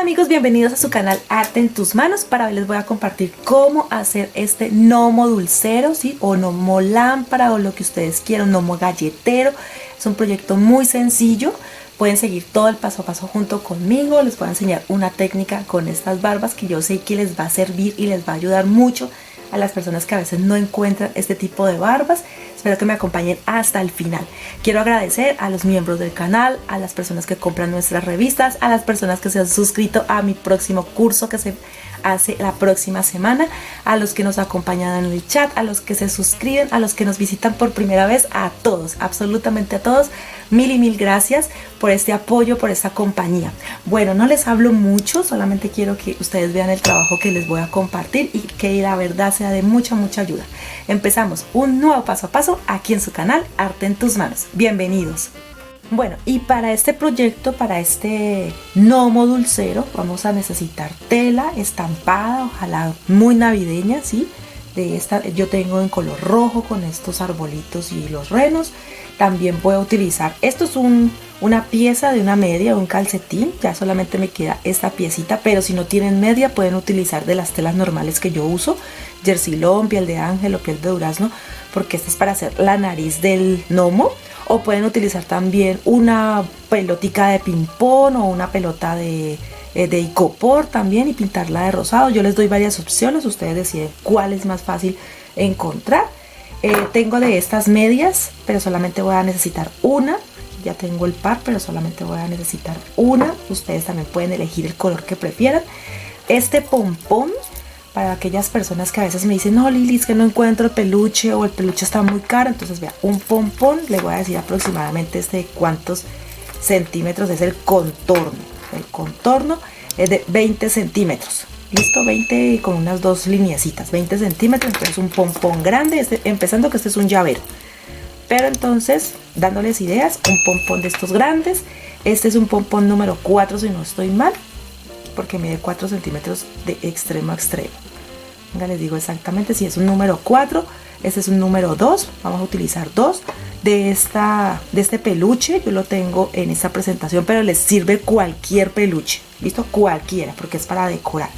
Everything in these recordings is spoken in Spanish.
amigos, bienvenidos a su canal Arte en tus manos. Para hoy les voy a compartir cómo hacer este gnomo dulcero, ¿sí? O gnomo lámpara o lo que ustedes quieran, gnomo galletero. Es un proyecto muy sencillo. Pueden seguir todo el paso a paso junto conmigo. Les voy a enseñar una técnica con estas barbas que yo sé que les va a servir y les va a ayudar mucho a las personas que a veces no encuentran este tipo de barbas. Espero que me acompañen hasta el final. Quiero agradecer a los miembros del canal, a las personas que compran nuestras revistas, a las personas que se han suscrito a mi próximo curso que se hace la próxima semana, a los que nos acompañan en el chat, a los que se suscriben, a los que nos visitan por primera vez, a todos, absolutamente a todos. Mil y mil gracias por este apoyo, por esta compañía. Bueno, no les hablo mucho, solamente quiero que ustedes vean el trabajo que les voy a compartir y que la verdad sea de mucha ayuda. Empezamos un nuevo paso a paso aquí en su canal Arte en tus manos. Bienvenidos. Bueno, y para este proyecto, para este gnomo dulcero, vamos a necesitar tela estampada, ojalá muy navideña, ¿sí? De esta yo tengo en color rojo con estos arbolitos y los renos. También puedo utilizar, esto es una pieza de una media, un calcetín, ya solamente me queda esta piecita, pero si no tienen media pueden utilizar de las telas normales que yo uso, jersilón, piel de ángel o piel de durazno, porque esta es para hacer la nariz del gnomo. O pueden utilizar también una pelotica de ping-pong o una pelota de icopor también y pintarla de rosado. Yo les doy varias opciones, ustedes deciden cuál es más fácil encontrar. Tengo de estas medias, pero solamente voy a necesitar una. Ya tengo el par, pero solamente voy a necesitar una. Ustedes también pueden elegir el color que prefieran. Este pompón, para aquellas personas que a veces me dicen, no Lili, es que no encuentro el peluche o el peluche está muy caro. Entonces vea, un pompón, le voy a decir aproximadamente cuántos centímetros es el contorno. El contorno es de 20 centímetros. Listo, 20 con unas dos lineecitas, 20 centímetros. Entonces un pompón grande, empezando que este es un llavero. Pero entonces, dándoles ideas, un pompón de estos grandes. Este es un pompón número 4 si no estoy mal, porque mide 4 centímetros de extremo a extremo. Venga, les digo exactamente si es un número 4. Este es un número 2. Vamos a utilizar 2 de este peluche. Yo lo tengo en esta presentación, pero les sirve cualquier peluche. ¿Listo? Cualquiera, porque es para decorar.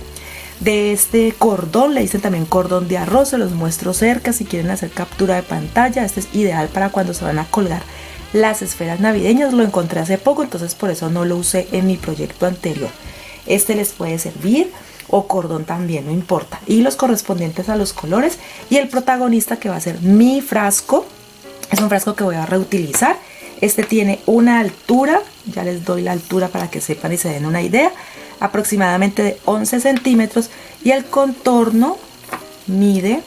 De este cordón, le dicen también cordón de arroz. Se los muestro cerca si quieren hacer captura de pantalla. Este es ideal para cuando se van a colgar las esferas navideñas. Lo encontré hace poco, entonces por eso no lo usé en mi proyecto anterior. Este les puede servir, o cordón también, no importa. Y los correspondientes a los colores. Y el protagonista, que va a ser mi frasco, es un frasco que voy a reutilizar. Este tiene una altura, ya les doy la altura para que sepan y se den una idea, aproximadamente de 11 centímetros. Y el contorno mide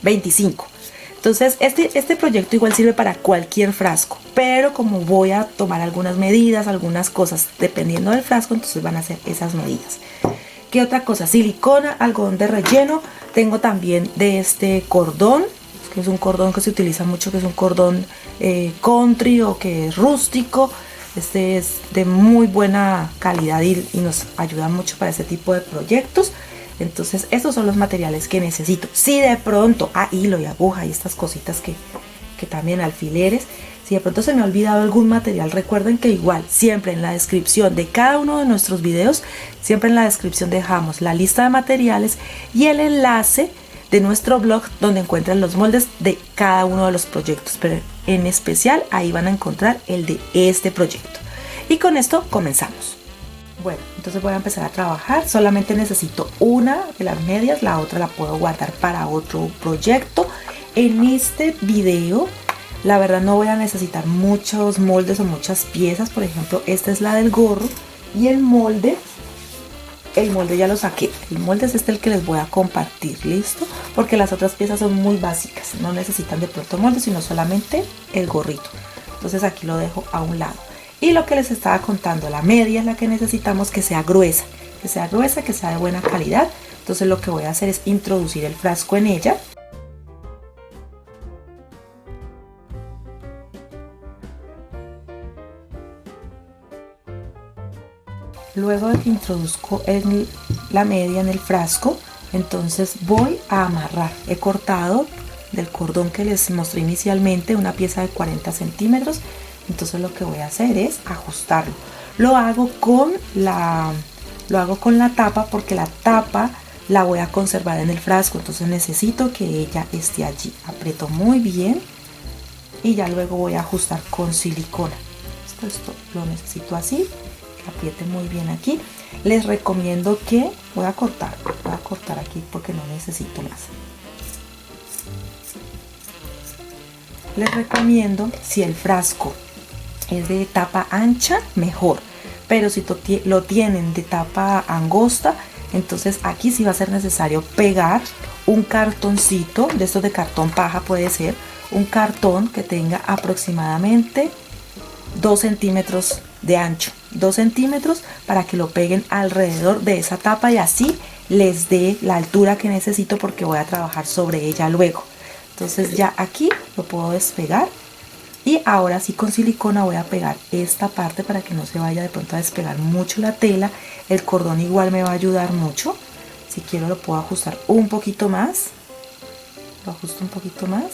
25. Entonces este proyecto igual sirve para cualquier frasco, pero como voy a tomar algunas medidas, algunas cosas dependiendo del frasco, entonces van a ser esas medidas. ¿Qué otra cosa? Silicona, algodón de relleno. Tengo también de este cordón, que es un cordón que se utiliza mucho, que es un cordón country o que es rústico. Este es de muy buena calidad y nos ayuda mucho para este tipo de proyectos. Entonces estos son los materiales que necesito. Si de pronto, hilo y aguja y estas cositas que también alfileres, si de pronto se me ha olvidado algún material, recuerden que igual siempre en la descripción de cada uno de nuestros videos, siempre en la descripción dejamos la lista de materiales y el enlace de nuestro blog donde encuentran los moldes de cada uno de los proyectos, pero en especial ahí van a encontrar el de este proyecto. Y con esto comenzamos. Bueno, entonces voy a empezar a trabajar. Solamente necesito una de las medias, la otra la puedo guardar para otro proyecto. En este video, la verdad no voy a necesitar muchos moldes o muchas piezas. Por ejemplo, esta es la del gorro y el molde ya lo saqué. El molde es el que les voy a compartir, ¿listo? Porque las otras piezas son muy básicas, no necesitan de pronto molde, sino solamente el gorrito. Entonces aquí lo dejo a un lado. Y lo que les estaba contando, la media es la que necesitamos que sea gruesa, que sea de buena calidad. Entonces lo que voy a hacer es introducir el frasco en ella. Luego de que introduzco la media en el frasco, entonces voy a amarrar. He cortado del cordón que les mostré inicialmente una pieza de 40 centímetros. Entonces lo que voy a hacer es ajustarlo. Lo hago con la lo hago con la tapa porque la tapa la voy a conservar en el frasco, entonces necesito que ella esté allí. Aprieto muy bien y ya luego voy a ajustar con silicona. Esto lo necesito así, que apriete muy bien aquí. Les recomiendo que voy a cortar aquí porque no necesito más. Les recomiendo, si el frasco es de tapa ancha, mejor, pero si lo tienen de tapa angosta, entonces aquí sí va a ser necesario pegar un cartoncito, de estos de cartón paja, puede ser un cartón que tenga aproximadamente 2 centímetros de ancho, 2 centímetros, para que lo peguen alrededor de esa tapa y así les dé la altura que necesito porque voy a trabajar sobre ella luego. Entonces ya aquí lo puedo despegar y ahora sí con silicona voy a pegar esta parte para que no se vaya de pronto a despegar mucho la tela. El cordón igual me va a ayudar mucho. Si quiero lo puedo ajustar un poquito más, lo ajusto un poquito más,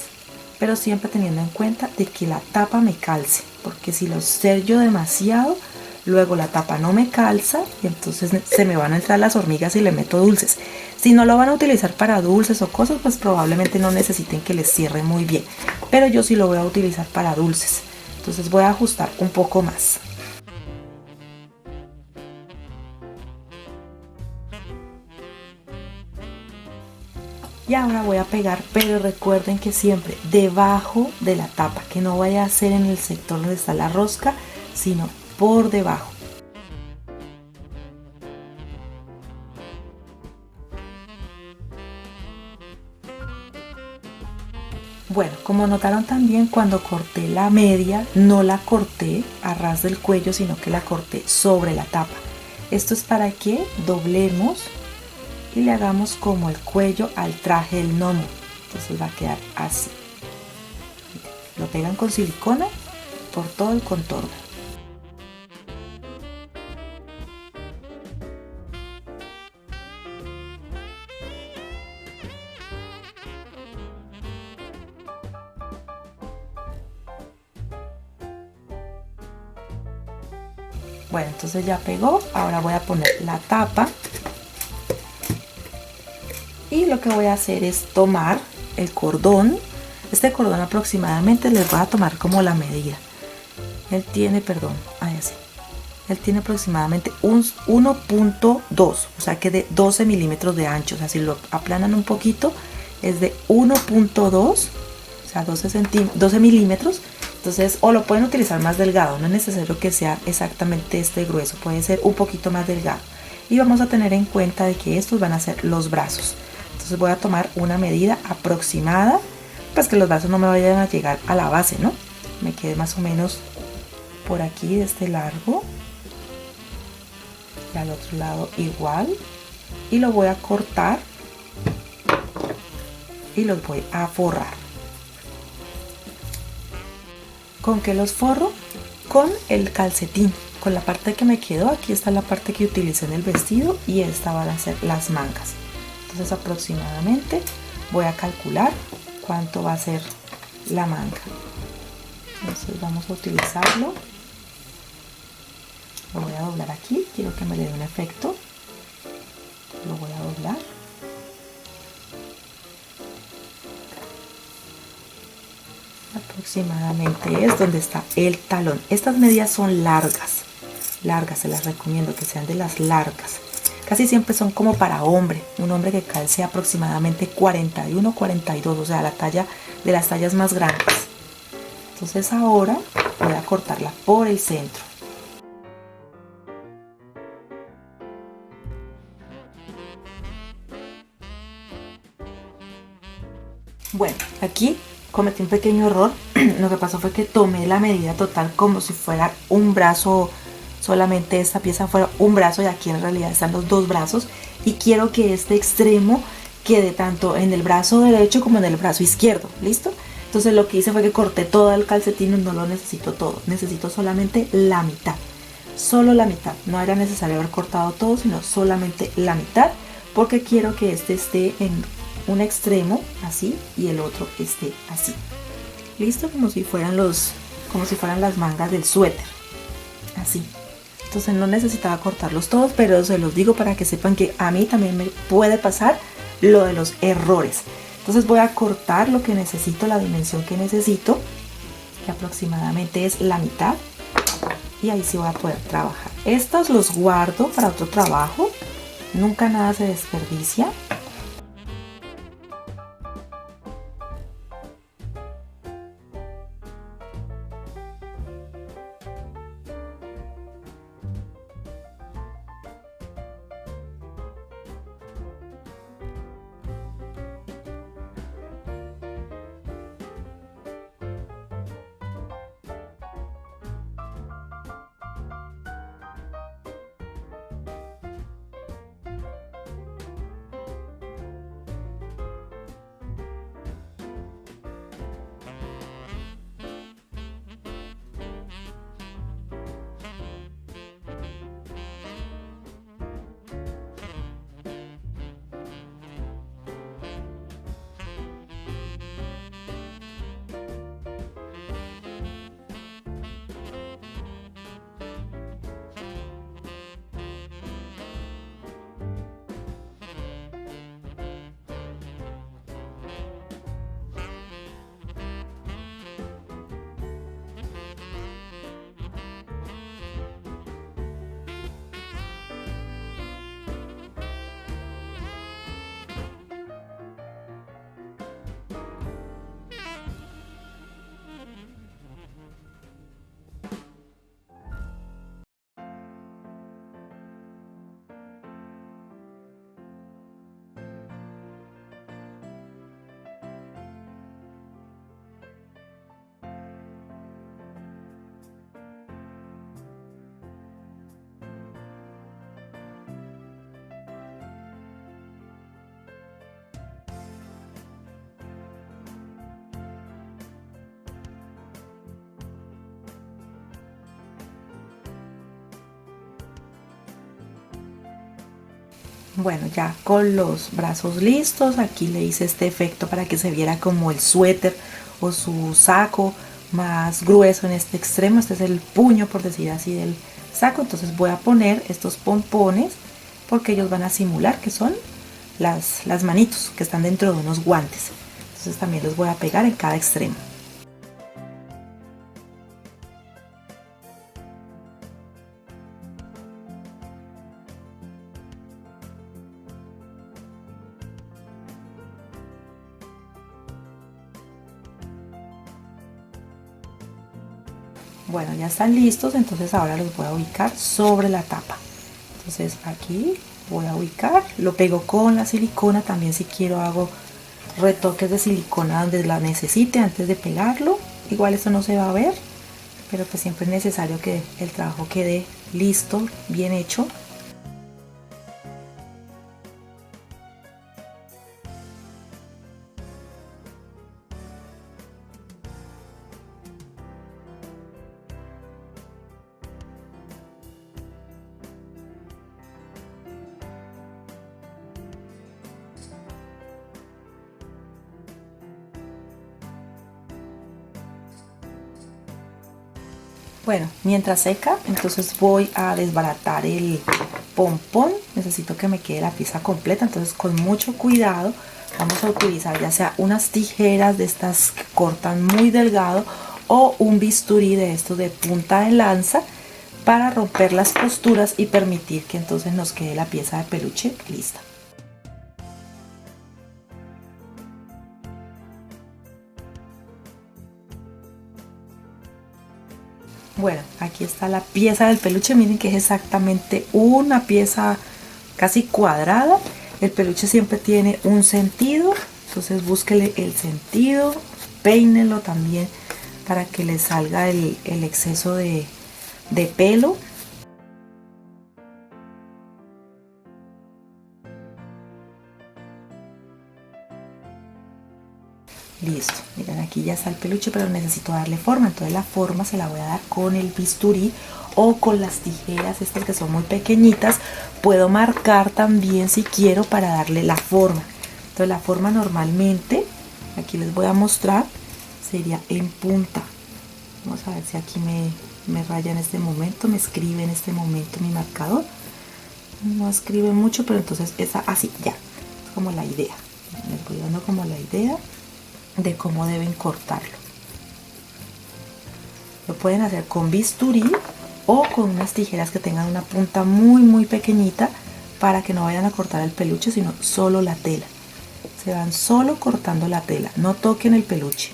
pero siempre teniendo en cuenta de que la tapa me calce, porque si lo sello demasiado, luego la tapa no me calza y entonces se me van a entrar las hormigas y le meto dulces. Si no lo van a utilizar para dulces o cosas, pues probablemente no necesiten que les cierre muy bien, pero yo sí lo voy a utilizar para dulces, entonces voy a ajustar un poco más. Y ahora voy a pegar, pero recuerden que siempre debajo de la tapa, que no vaya a ser en el sector donde está la rosca, sino por debajo. Bueno, como notaron también, cuando corté la media, no la corté a ras del cuello, sino que la corté sobre la tapa. Esto es para que doblemos y le hagamos como el cuello al traje del gnomo. Entonces va a quedar así. Lo pegan con silicona por todo el contorno. Bueno, entonces ya pegó. Ahora voy a poner la tapa. Y lo que voy a hacer es tomar el cordón. Este cordón aproximadamente les voy a tomar como la medida. Él tiene, él tiene aproximadamente un 1.2, o sea que de 12 milímetros de ancho. O sea, si lo aplanan un poquito, es de 1.2, o sea, 12 milímetros. Entonces, o lo pueden utilizar más delgado, no es necesario que sea exactamente este grueso, puede ser un poquito más delgado. Y vamos a tener en cuenta de que estos van a ser los brazos. Entonces voy a tomar una medida aproximada, pues que los brazos no me vayan a llegar a la base, ¿no? Me quede más o menos por aquí de este largo. Y al otro lado igual. Y lo voy a cortar y los voy a forrar. ¿Con qué los forro? Con el calcetín, con la parte que me quedó. Aquí está la parte que utilicé en el vestido y esta van a ser las mangas. Entonces aproximadamente voy a calcular cuánto va a ser la manga. Entonces vamos a utilizarlo. Lo voy a doblar aquí, quiero que me le dé un efecto. Lo voy a doblar. Aproximadamente es donde está el talón. Estas medidas son largas, se las recomiendo que sean de las largas. Casi siempre son como para hombre, un hombre que calce aproximadamente 41, 42, o sea, la talla de las tallas más grandes. Entonces ahora voy a cortarla por el centro. Bueno, aquí cometí un pequeño error. Lo que pasó fue que tomé la medida total como si fuera un brazo. Solamente esta pieza fuera un brazo y aquí en realidad están los dos brazos y quiero que este extremo quede tanto en el brazo derecho como en el brazo izquierdo. ¿Listo? Entonces lo que hice fue que corté todo el calcetín y no lo necesito todo, necesito solamente la mitad, solo la mitad. No era necesario haber cortado todo, sino solamente la mitad, porque quiero que este esté en un extremo así y el otro esté así. ¿Listo? Como si fueran las mangas del suéter, así. entonces no necesitaba cortarlos todos, pero se los digo para que sepan que a mí también me puede pasar lo de los errores. Entonces voy a cortar lo que necesito, la dimensión que necesito, que aproximadamente es la mitad, y ahí sí voy a poder trabajar. Estos los guardo para otro trabajo, nunca nada se desperdicia. Bueno, ya con los brazos listos, aquí le hice este efecto para que se viera como el suéter o su saco más grueso en este extremo. Este es el puño, por decir así, del saco. Entonces voy a poner estos pompones porque ellos van a simular que son las manitos que están dentro de unos guantes. Entonces también los voy a pegar en cada extremo. Bueno, ya están listos, entonces ahora los voy a ubicar sobre la tapa. Entonces aquí voy a ubicar, lo pego con la silicona, también si quiero hago retoques de silicona donde la necesite antes de pegarlo. Igual esto no se va a ver, pero pues siempre es necesario que el trabajo quede listo, bien hecho. Bueno, mientras seca, entonces voy a desbaratar el pompón. Necesito que me quede la pieza completa, entonces con mucho cuidado vamos a utilizar ya sea unas tijeras de estas que cortan muy delgado o un bisturí de estos de punta de lanza para romper las costuras y permitir que entonces nos quede la pieza de peluche lista. Bueno, aquí está la pieza del peluche, miren que es exactamente una pieza casi cuadrada. El peluche siempre tiene un sentido, entonces búsquele el sentido, peínelo también para que le salga el exceso de pelo. Listo, miren aquí ya está el peluche, pero necesito darle forma, entonces la forma se la voy a dar con el bisturí o con las tijeras estas que son muy pequeñitas. Puedo marcar también si quiero para darle la forma. Entonces la forma normalmente, aquí les voy a mostrar, sería en punta. Vamos a ver si aquí me raya en este momento, me escribe en este momento mi marcador. No escribe mucho, pero entonces esa así, ya, es como la idea. Les voy dando como la idea de cómo deben cortarlo. Lo pueden hacer con bisturí o con unas tijeras que tengan una punta muy pequeñita para que no vayan a cortar el peluche, sino solo la tela. Se van solo cortando la tela, no toquen el peluche.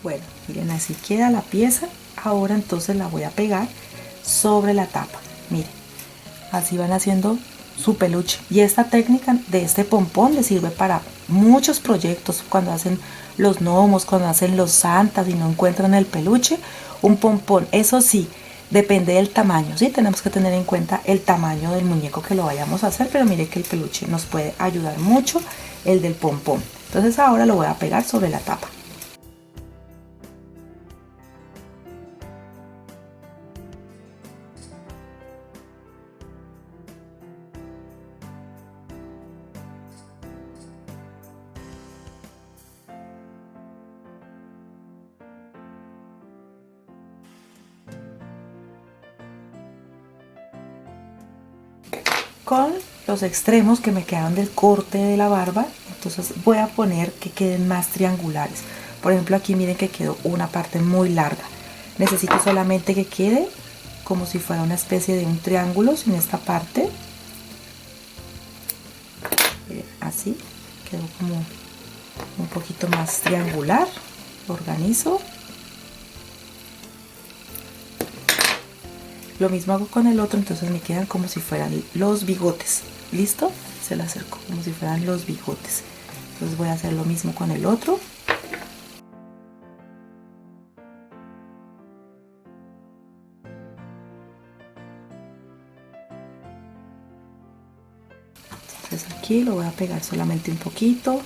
Bueno, miren, así queda la pieza. Ahora entonces la voy a pegar sobre la tapa. Miren, así van haciendo su peluche. Y esta técnica de este pompón les sirve para muchos proyectos. Cuando hacen los gnomos, cuando hacen los santas y no encuentran el peluche, un pompón. Eso sí, depende del tamaño, ¿sí? Tenemos que tener en cuenta el tamaño del muñeco que lo vayamos a hacer. Pero mire que el peluche nos puede ayudar mucho, el del pompón. Entonces ahora lo voy a pegar sobre la tapa. Con los extremos que me quedaron del corte de la barba, entonces voy a poner que queden más triangulares. Por ejemplo, aquí miren que quedó una parte muy larga. Necesito solamente que quede como si fuera una especie de un triángulo sin esta parte. Así quedó como un poquito más triangular. Lo organizo. Lo mismo hago con el otro, entonces me quedan como si fueran los bigotes. ¿Listo? Se lo acerco como si fueran los bigotes. Entonces voy a hacer lo mismo con el otro. Entonces aquí lo voy a pegar solamente un poquito.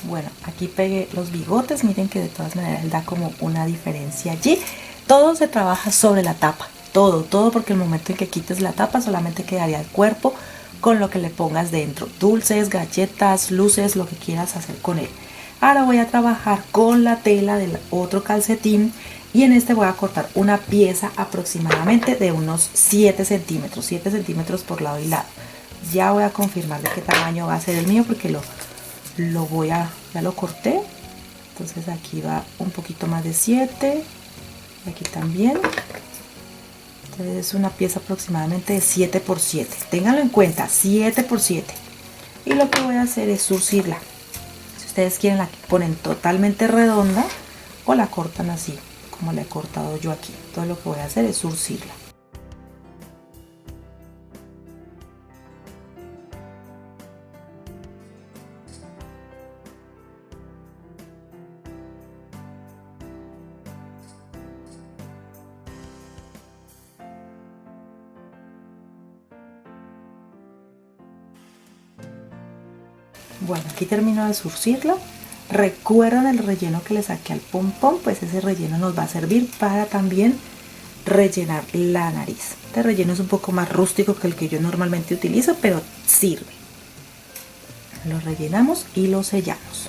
Bueno, aquí pegué los bigotes, miren que de todas maneras da como una diferencia allí. Todo se trabaja sobre la tapa, todo, porque el momento en que quites la tapa solamente quedaría el cuerpo con lo que le pongas dentro. Dulces, galletas, luces, lo que quieras hacer con él. Ahora voy a trabajar con la tela del otro calcetín y en este voy a cortar una pieza aproximadamente de unos 7 centímetros, 7 centímetros por lado y lado. Ya voy a confirmar de qué tamaño va a ser el mío porque ya lo corté. Entonces aquí va un poquito más de 7 y aquí también. Entonces es una pieza aproximadamente de 7 por 7, ténganlo en cuenta, 7 por 7. Y lo que voy a hacer es surcirla. Si ustedes quieren la ponen totalmente redonda o la cortan así como la he cortado yo aquí. Todo lo que voy a hacer es surcirla. Bueno, aquí termino de surcirlo. Recuerdan el relleno que le saqué al pompón, pues ese relleno nos va a servir para también rellenar la nariz. Este relleno es un poco más rústico que el que yo normalmente utilizo, pero sirve. Lo rellenamos y lo sellamos.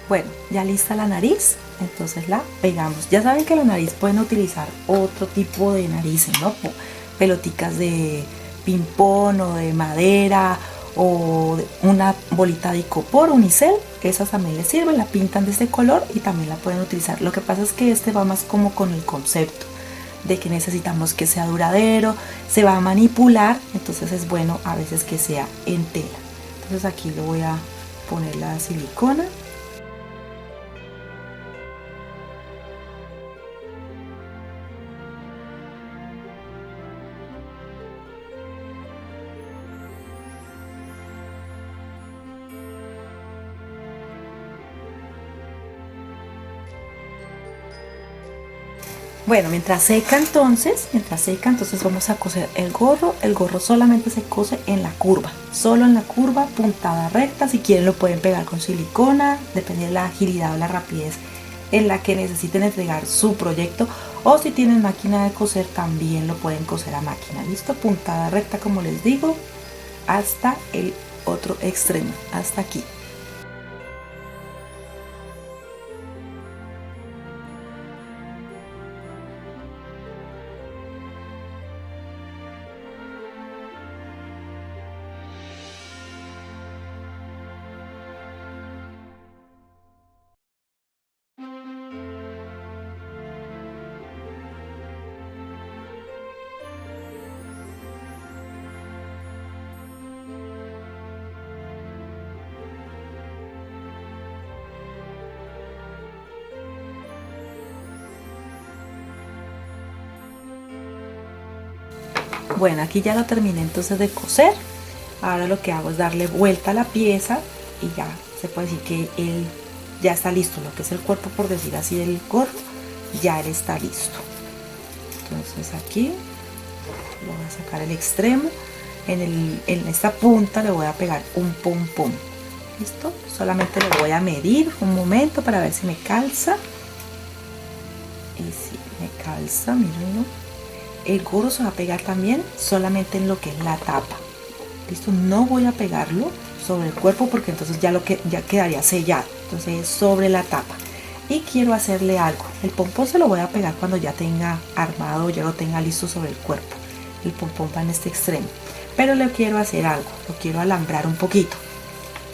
Bueno, ya lista la nariz, entonces la pegamos. Ya saben que la nariz pueden utilizar otro tipo de narices, ¿no? Peloticas de ping-pong o de madera o una bolita de icopor, unicel, esas también les sirven, la pintan de este color y también la pueden utilizar. Lo que pasa es que este va más como con el concepto de que necesitamos que sea duradero, se va a manipular, entonces es bueno a veces que sea en tela. Entonces aquí le voy a poner la silicona. Bueno, mientras seca entonces vamos a coser el gorro. El gorro solamente se cose en la curva, solo en la curva, puntada recta. Si quieren lo pueden pegar con silicona, depende de la agilidad o la rapidez en la que necesiten entregar su proyecto. O si tienen máquina de coser también lo pueden coser a máquina. Listo, puntada recta como les digo, hasta el otro extremo, hasta aquí. Bueno, aquí ya lo terminé entonces de coser. Ahora lo que hago es darle vuelta a la pieza y ya se puede decir que él ya está listo. Lo que es el cuerpo, por decir así, del gorro, ya él está listo. Entonces aquí voy a sacar el extremo. En esta punta le voy a pegar un pom pom. ¿Listo? Solamente le voy a medir un momento para ver si me calza. Y si me calza, miren. El gorro se va a pegar también solamente en lo que es la tapa. Listo, no voy a pegarlo sobre el cuerpo porque entonces ya quedaría sellado. Entonces es sobre la tapa. Y quiero hacerle algo. El pompón se lo voy a pegar cuando ya tenga armado, ya lo tenga listo sobre el cuerpo. El pompón va en este extremo. Pero le quiero hacer algo, lo quiero alambrar un poquito.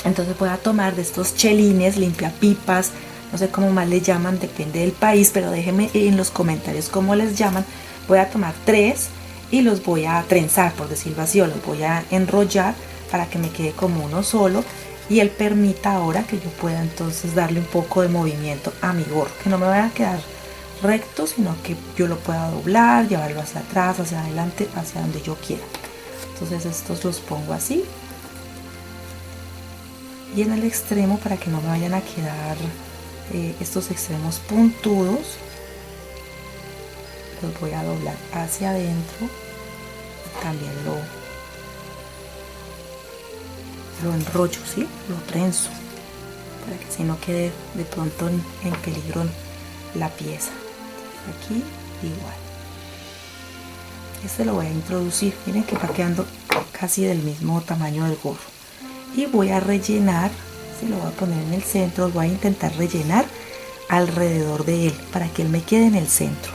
Entonces voy a tomar de estos chelines, limpiapipas, no sé cómo más les llaman, depende del país, pero déjenme en los comentarios cómo les llaman. Voy a tomar 3 y los voy a trenzar, por decirlo así, o los voy a enrollar para que me quede como uno solo y él permita ahora que yo pueda entonces darle un poco de movimiento a mi gorro, que no me vaya a quedar recto, sino que yo lo pueda doblar, llevarlo hacia atrás, hacia adelante, hacia donde yo quiera. Entonces estos los pongo así y en el extremo, para que no me vayan a quedar estos extremos puntudos, los voy a doblar hacia adentro. También lo enrollo, ¿sí? Lo trenzo para que así no quede de pronto en peligro la pieza. Aquí igual. Este lo voy a introducir, miren que va quedando casi del mismo tamaño del gorro. Y voy a rellenar, se lo voy a poner en el centro, voy a intentar rellenar alrededor de él para que él me quede en el centro.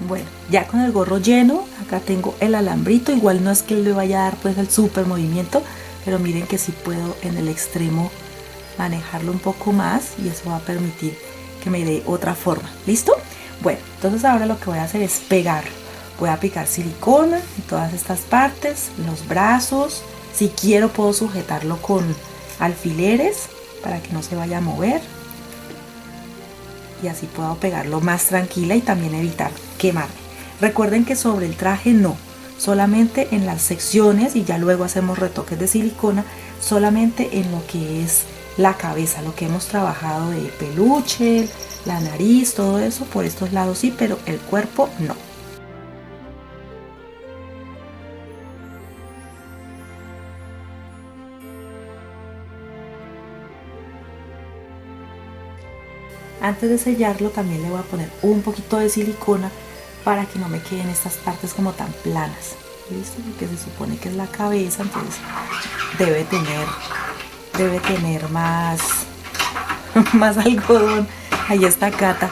Bueno, ya con el gorro lleno, acá tengo el alambrito, igual no es que le vaya a dar pues el super movimiento, pero miren que sí puedo en el extremo manejarlo un poco más y eso va a permitir que me dé otra forma. ¿Listo? Bueno, entonces ahora lo que voy a hacer es pegarlo. Voy a aplicar silicona en todas estas partes, en los brazos. Si quiero puedo sujetarlo con alfileres para que no se vaya a mover. Y así puedo pegarlo más tranquila y también evitar quemarme. Recuerden que sobre el traje no, solamente en las secciones y ya luego hacemos retoques de silicona, solamente en lo que es la cabeza, lo que hemos trabajado de peluche, la nariz, todo eso por estos lados sí, pero el cuerpo no. Antes de sellarlo también le voy a poner un poquito de silicona para que no me queden estas partes como tan planas. ¿Listo? Porque se supone que es la cabeza, entonces debe tener más, más algodón. Ahí está Cata.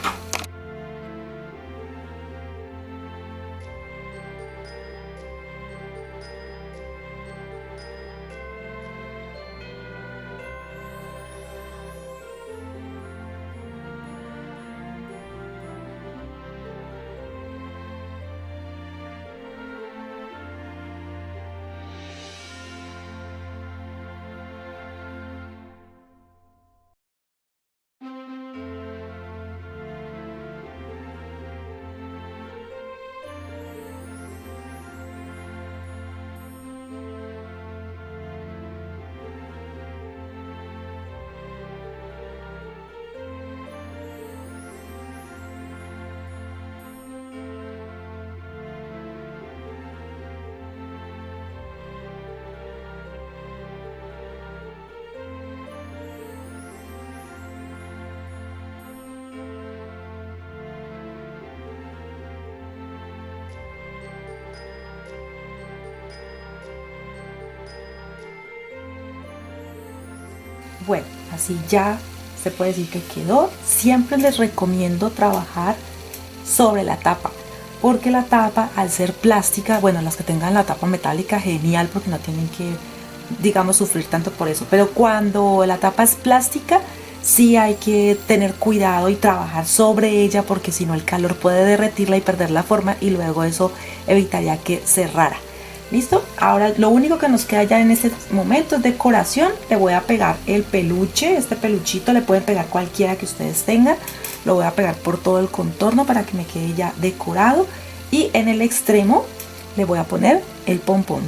Bueno, así ya se puede decir que quedó. Siempre les recomiendo trabajar sobre la tapa, porque la tapa, al ser plástica, bueno, las que tengan la tapa metálica, genial, porque no tienen que, digamos, sufrir tanto por eso. Pero cuando la tapa es plástica, sí hay que tener cuidado y trabajar sobre ella, porque si no el calor puede derretirla y perder la forma, y luego eso evitaría que cerrara. ¿Listo? Ahora lo único que nos queda ya en este momento es decoración. Le voy a pegar el peluche, este peluchito le pueden pegar cualquiera que ustedes tengan. Lo voy a pegar por todo el contorno para que me quede ya decorado. Y en el extremo le voy a poner el pompón.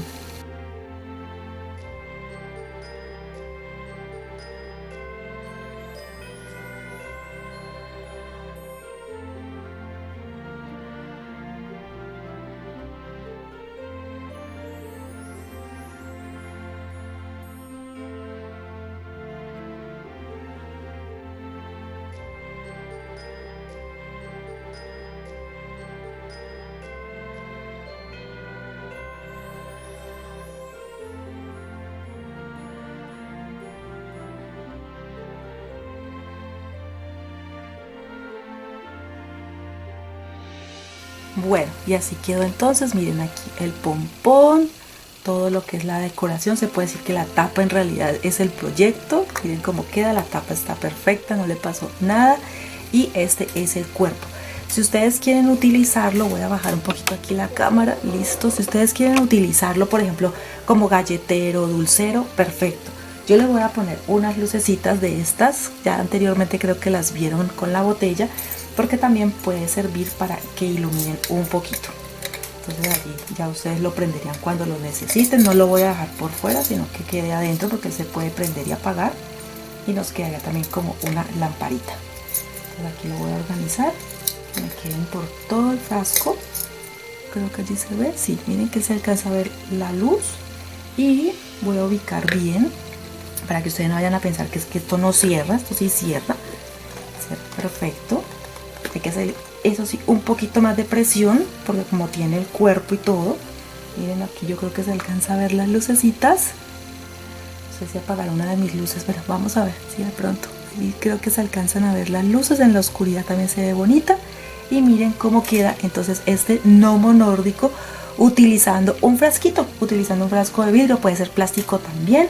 Bueno, y así quedó entonces. Miren aquí el pompón, todo lo que es la decoración. Se puede decir que la tapa en realidad es el proyecto. Miren cómo queda, la tapa está perfecta, no le pasó nada. Y este es el cuerpo. Si ustedes quieren utilizarlo, voy a bajar un poquito aquí la cámara, listo. Si ustedes quieren utilizarlo, por ejemplo, como galletero, dulcero, perfecto. Yo le voy a poner unas lucecitas de estas, ya anteriormente creo que las vieron con la botella, porque también puede servir para que iluminen un poquito. Entonces allí ya ustedes lo prenderían cuando lo necesiten. No lo voy a dejar por fuera, sino que quede adentro, porque se puede prender y apagar. Y nos quedaría también como una lamparita. Entonces aquí lo voy a organizar, que me queden por todo el frasco. Creo que allí se ve, sí, miren que se alcanza a ver la luz. Y voy a ubicar bien, para que ustedes no vayan a pensar que es que esto no cierra, esto sí cierra. Perfecto. Hay que hacer, eso sí, un poquito más de presión, porque como tiene el cuerpo y todo. Miren aquí, yo creo que se alcanza a ver las lucecitas. No sé si apagar una de mis luces, pero vamos a ver si de pronto. Y creo que se alcanzan a ver las luces, en la oscuridad también se ve bonita. Y miren cómo queda entonces este gnomo nórdico utilizando un frasquito, utilizando un frasco de vidrio, puede ser plástico también.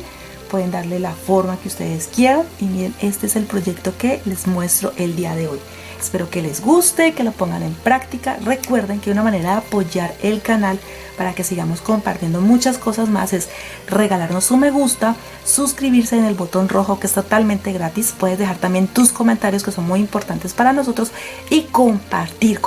Pueden darle la forma que ustedes quieran. Y miren, este es el proyecto que les muestro el día de hoy. Espero que les guste, que lo pongan en práctica. Recuerden que una manera de apoyar el canal para que sigamos compartiendo muchas cosas más es regalarnos un me gusta, suscribirse en el botón rojo que es totalmente gratis. Puedes dejar también tus comentarios, que son muy importantes para nosotros, y compartir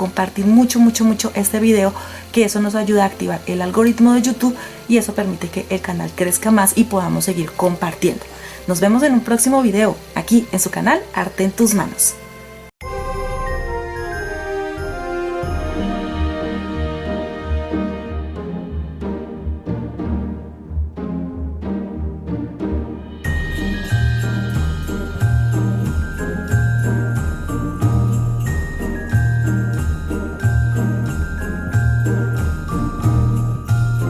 mucho este video, que eso nos ayuda a activar el algoritmo de YouTube y eso permite que el canal crezca más y podamos seguir compartiendo. Nos vemos en un próximo video aquí en su canal Arte en tus Manos.